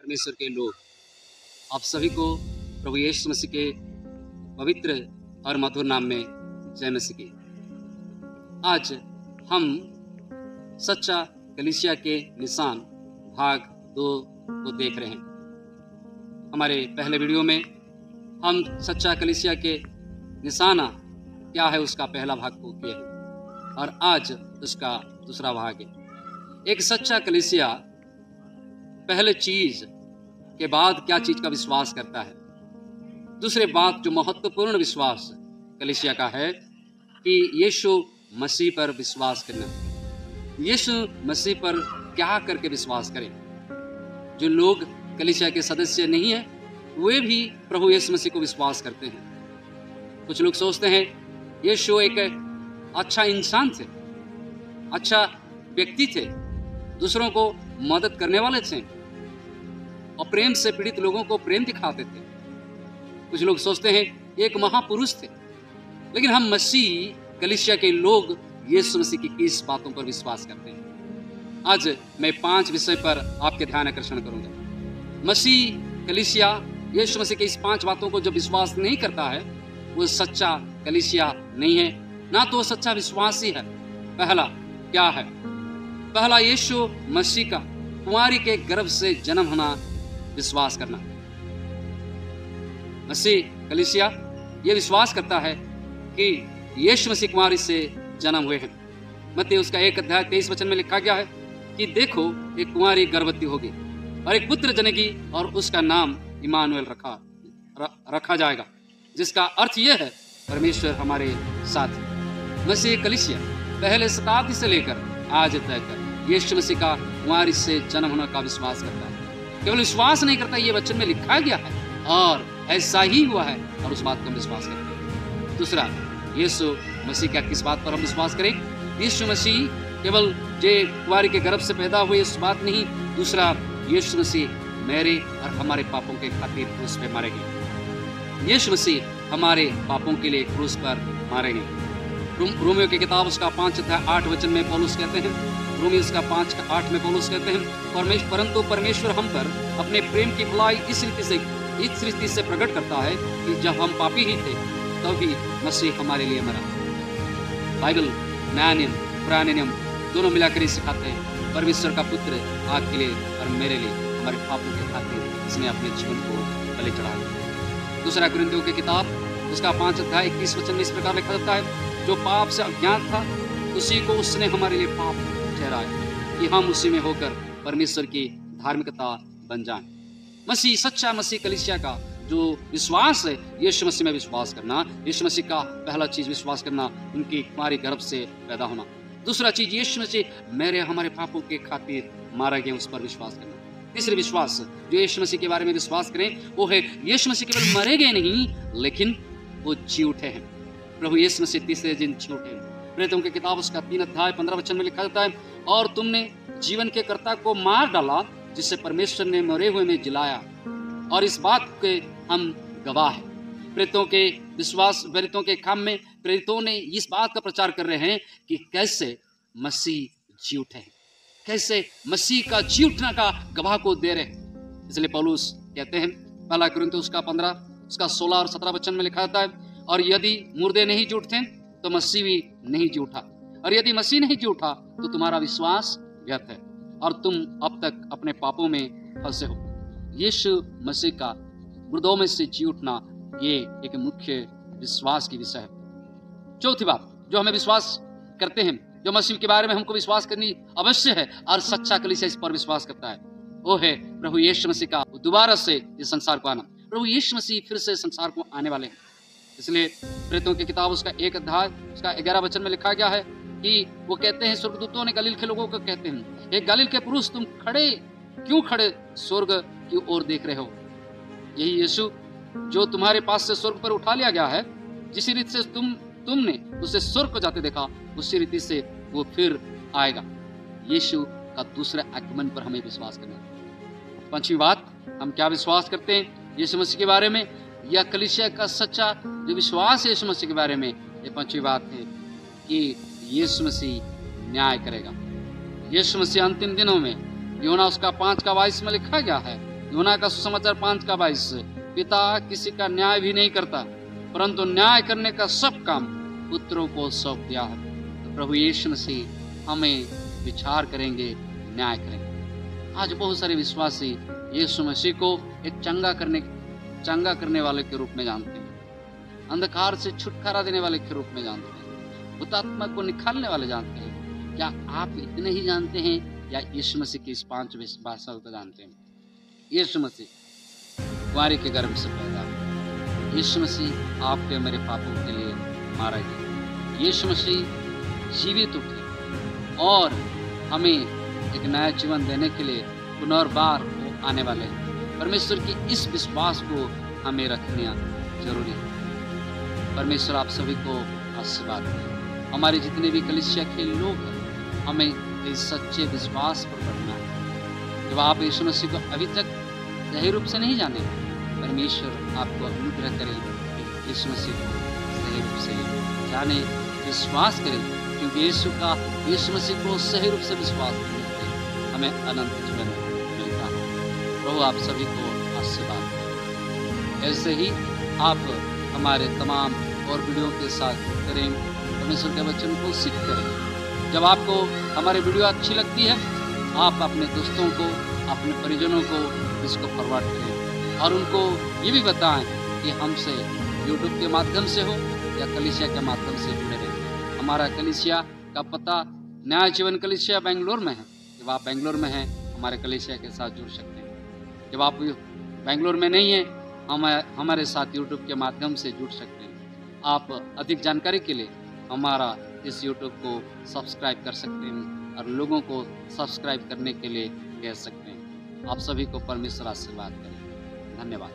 परमेश्वर के लोग, आप सभी को प्रभु यीशु मसीह के पवित्र और मधुर नाम में जय मसीह की। आज हम सच्चा कलीसिया के निशान भाग 2 को देख रहे हैं। हमारे पहले वीडियो में हम सच्चा कलीसिया के निशाना क्या है उसका पहला भाग को किए हैं और आज उसका दूसरा भाग है। एक सच्चा कलीसिया पहले चीज के बाद क्या चीज का विश्वास करता है। दूसरे बात जो महत्वपूर्ण विश्वास कलीसिया का है कि यीशु मसीह पर विश्वास करना। यीशु मसीह पर क्या करके विश्वास करें। जो लोग कलीसिया के सदस्य नहीं है वे भी प्रभु यीशु मसीह को विश्वास करते हैं। कुछ लोग सोचते हैं यीशु एक अच्छा इंसान थे, अच्छा व्यक्ति थे, दूसरों को मदद करने वाले थे और प्रेम से पीड़ित लोगों को प्रेम दिखाते थे। कुछ लोग सोचते हैं एक महापुरुष थे। लेकिन हम मसीह कलीसिया के लोग यीशु मसीह की किस बातों पर विश्वास करते हैं। आज मैं 5 विषय पर आपके ध्यान आकर्षण करूंगा। मसीह कलीसिया यीशु मसीह की इस 5 बातों को जो विश्वास नहीं करता है वो सच्चा कलीसिया नहीं है, ना तो सच्चा विश्वासी है। पहला क्या है? पहला यीशु मसीह का कुंवारी के गर्भ से जन्म होना विश्वास करना। मसीह कलीसिया यह विश्वास करता है कि यीशु मसीह कुंवारी से जन्म हुए हैं। मत्ती उसका 1 अध्याय 23 वचन में लिखा गया है कि देखो एक कुंवारी गर्भवती होगी और एक पुत्र जनेगी और उसका नाम इमानुएल रखा जाएगा, जिसका अर्थ यह है परमेश्वर हमारे साथ। मसीह कलीसिया पहले शताब्दी से लेकर आज तक यीशु मसीह का कुंवारी से जन्म होने का विश्वास करता है। केवल विश्वास नहीं करता, ये वचन में लिखा गया है और ऐसा ही हुआ है और उस बात को हम विश्वास करते हैं। दूसरा, यीशु मसीह का किस बात पर हम विश्वास करें? यीशु मसीह केवल जे कुंवारी के गर्भ से पैदा हुए इस बात नहीं। दूसरा, यीशु मसीह मेरे और हमारे पापों के खातिर क्रूस पे मारे गए। यीशु मसीह हमारे पापों के लिए क्रूस पर मारे गए। रोमियो की किताब उसका 5 अध्याय 8 वचन में पौलुस कहते हैं, रोमियो उसका 5:8 में पौलुस कहते हैं, परंतु परमेश्वर हम पर अपने प्रेम की भलाई इस रीति से प्रकट करता है कि जब हम पापी ही थे तभी मसीह हमारे लिए मरा। बाइबल नया नियम पुराने नियम दोनों मिलाकर ही सिखाते हैं परमेश्वर का पुत्र आपके लिए और मेरे लिए हमारे पापों के खातिर इसने अपने जीवन को बलि चढ़ा दिया। दूसरा कुरिन्थियों की किताब उसका 5 अध्याय 21 वचन में इस प्रकार लिखा जाता है, जो पाप से अज्ञात था उसी को उसने हमारे लिए पाप ठहराया कि हम उसी में होकर परमेश्वर की धार्मिकता बन जाएं। मसीह सच्चा मसीह कलीसिया का जो विश्वास है यीशु मसीह में विश्वास करना। यीशु मसीह का पहला चीज विश्वास करना, उनकी कुंवारी गर्भ से पैदा होना। दूसरा चीज यीशु मसीह मेरे हमारे पापों के खातिर मारा गया, उस पर विश्वास करना। तीसरी विश्वास जो यीशु मसीह के बारे में विश्वास करें वो है यीशु मसीह केवल मरे गए नहीं लेकिन वो जी उठे हैं। प्रभु यीशु मसीह तीसरे दिन जी उठे। प्रेरितों की किताब उसका 3 अध्याय 15 वचन में लिखा जाता है, और तुमने जीवन के कर्ता को मार डाला जिससे परमेश्वर ने मरे हुए में जिलाया, और इस बात के हम गवाह हैं। प्रेरितों के काम में प्रेरितों ने इस बात का प्रचार कर रहे हैं कि कैसे मसीह जी उठे हैं, कैसे मसीह का जी उठने का गवाह को दे रहे हैं। इसलिए पौलुस कहते हैं पहला कुरिन्थियों उसका 15 उसका 16 और 17 वचन में लिखा जाता है, और यदि मुर्दे नहीं जी उठते तो मसीह भी नहीं जी उठा, और यदि मसीह नहीं जी उठा तो तुम्हारा विश्वास व्यर्थ है और तुम अब तक अपने पापों में फंसे हो। यीशु मसीह का मुर्दों में से जी उठना ये एक मुख्य विश्वास की विषय है। चौथी बात जो हमें विश्वास करते हैं, जो मसीह के बारे में हमको विश्वास करनी अवश्य है और सच्चा कलीसिया इस पर विश्वास करता है, वो है प्रभु यीशु मसीह का दोबारा से इस संसार को आना। प्रभु यीशु मसीह फिर से संसार को आने वाले हैं। इसलिए प्रेरितों की किताब उसका 1 अध्याय उसका 11 वचन में लिखा गया है कि वो कहते हैं, स्वर्गदूतों ने गलील के लोगों को कहते हैं, एक गलील के पुरुष तुम क्यों खड़े स्वर्ग की ओर देख रहे हो? यही यीशु जो तुम्हारे पास से स्वर्ग पर उठा लिया गया है, जिस रीति से तुमने उसे स्वर्ग को जाते देखा उसी रीति से वो फिर आएगा। यीशु का दूसरे आगमन पर हमें विश्वास करना है। पांचवी बात हम क्या विश्वास करते हैं यीशु मसीह के बारे में, या कलीसिया का सच्चा जो विश्वास है यीशु मसीह के बारे में, ये पांचवी बात है कि यीशु मसीह न्याय करेगा। यीशु मसीह अंतिम दिनों में यूहन्ना उसका 5:22 में लिखा गया है, यूहन्ना का सुसमाचार 5:22, पिता किसी का न्याय भी नहीं करता, परंतु न्याय करने का सब काम पुत्रों को सौंप दिया है। तो प्रभु यीशु मसीह हमें विचार करेंगे, न्याय करेंगे। आज बहुत सारे विश्वासी यीशु मसीह को एक चंगा करने वाले के रूप में जानते हैं, अंधकार से छुटकारा देने वाले के रूप में जानते हैं, हुतात्मा को निकालने वाले जानते हैं। क्या आप इतने ही जानते हैं या यीशु मसीह की इस 5 विश्वास को जानते हैं? यीशु मसीह कुंवारी के गर्भ से पैदा हुए। यीशु मसीह आपके मेरे पापों के लिए मारा गया। यीशु मसीह जीवित उठे और हमें एक नया जीवन देने के लिए पुनर्बार वो आने वाले हैं। परमेश्वर की इस विश्वास को हमें रखना जरूरी है। परमेश्वर आप सभी को आशीर्वाद दे। हमारे जितने भी कलीसिया के लोग हैं, हमें इस सच्चे विश्वास पर बढ़ना है। जब आप यीशु मसीह को अभी तक सही रूप से नहीं जाने, परमेश्वर आपको अनुग्रह करे कि यीशु मसीह को सही रूप से जाने, विश्वास करें, क्योंकि यीशु मसीह को सही रूप से विश्वास करने से हमें अनंत जीवन मिलता है। प्रभु आप सभी को आशीर्वाद दें। ऐसे ही आप हमारे तमाम और वीडियो के साथ करें, परमेश्वर के वचन को सीख करें। जब आपको हमारे वीडियो अच्छी लगती है, आप अपने दोस्तों को, अपने परिजनों को इसको फॉरवर्ड करें और उनको ये भी बताएं कि हमसे यूट्यूब के माध्यम से हो या कलीसिया के माध्यम से जुड़े रहें। हमारा कलीसिया का पता नया जीवन कलीसिया बेंगलोर में है। जब आप बेंगलोर में हैं, हमारे कलीसिया के साथ जुड़ सकते हैं। जब आप बेंगलोर में नहीं हैं, हमारे साथ यूट्यूब के माध्यम से जुड़ सकते हैं। आप अधिक जानकारी के लिए हमारा इस यूट्यूब को सब्सक्राइब कर सकते हैं और लोगों को सब्सक्राइब करने के लिए कह सकते हैं। आप सभी को परमेश्वर आशीर्वाद करें। धन्यवाद।